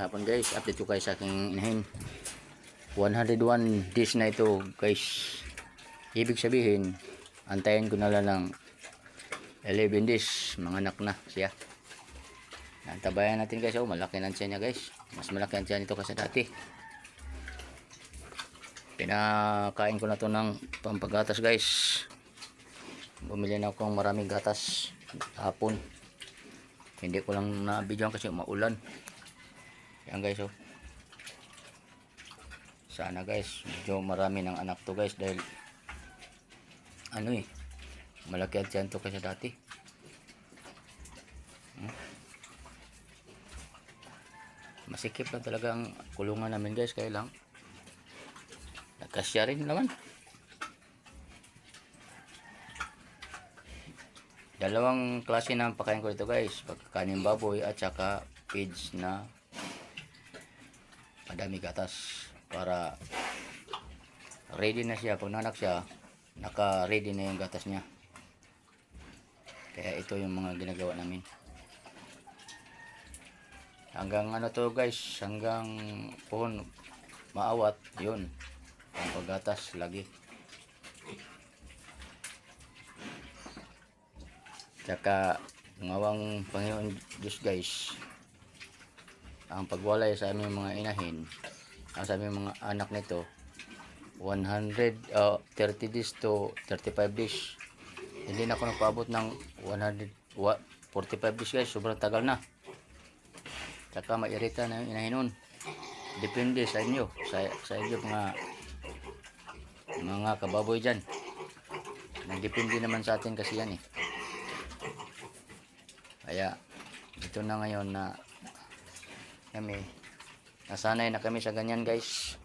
Hapon guys, update ko kayo sa aking inahin. 101 days na ito guys. Ibig sabihin, antayin ko na lang ng 11 days, mga anak na siya. Antabayan natin guys, oh, malaki na tiyan niya guys. Mas malaki ang tiyan ito kasi dati. Pinakain ko na to ng pampagatas guys. Bumili na akong maraming gatas hapon. Hindi ko lang na-videoan kasi maulan. Yan guys, oh. Sana guys, medyo marami ng anak to guys dahil malaki at yan to kasi dati. Masikip lang talaga ang kulungan namin guys, kaya lang nagkasya rin naman. Dalawang klase ng pakain ko dito guys, pagkanin baboy at saka feeds na madami gatas para ready na siya. Pag nanak siya, naka ready na yung gatas niya. Kaya ito yung mga ginagawa namin hanggang to guys, hanggang pohon maawat yun ang paggatas lagi. Tsaka ngawang Panginoon Diyos guys, ang pagwalay sa aming mga inahin, sa aming mga anak nito, 30 days to 35 days. Hindi na ako nagpaabot ng 45 days guys, sobrang tagal na. Tsaka mairita na yung inahin nun. Depende sa inyo, sa inyo mga kababoy dyan. Nagdepende naman sa atin kasi yan eh. Kaya ito na ngayon na kami nasanay na kami sa ganyan guys.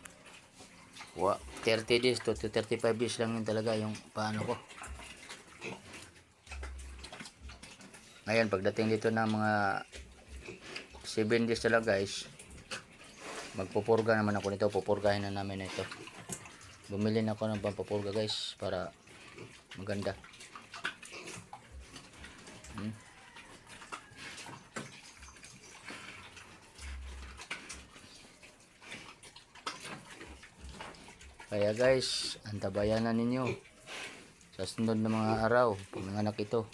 30 days to 35 days lang yun talaga yung paano ko. Ngayon pagdating dito na mga 7 days talaga guys, magpupurga naman ako nito. Pupurgahin na namin na ito. Bumili na ako ng pampapurga guys para maganda. Kaya guys, antabayan na ninyo sa sunod na mga araw pag nanganak ito.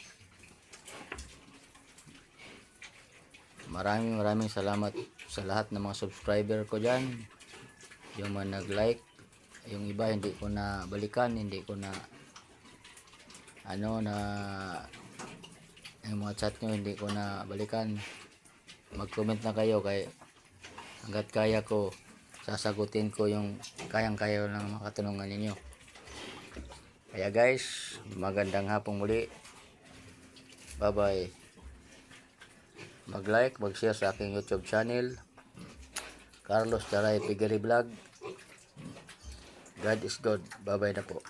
Maraming salamat sa lahat ng mga subscriber ko dyan. Yung mga nag-like, yung iba hindi ko na balikan, hindi ko na yung mga chat nyo hindi ko na balikan. Mag-comment na kayo kay hanggat kaya ko sasagutin ko yung kayang-kaya ng mga katanungan ninyo. Kaya guys, magandang hapong muli. Bye bye. Mag-like, mag-share sa aking YouTube channel, Carlos Charay Piggery Vlog. God is good. Bye bye na po.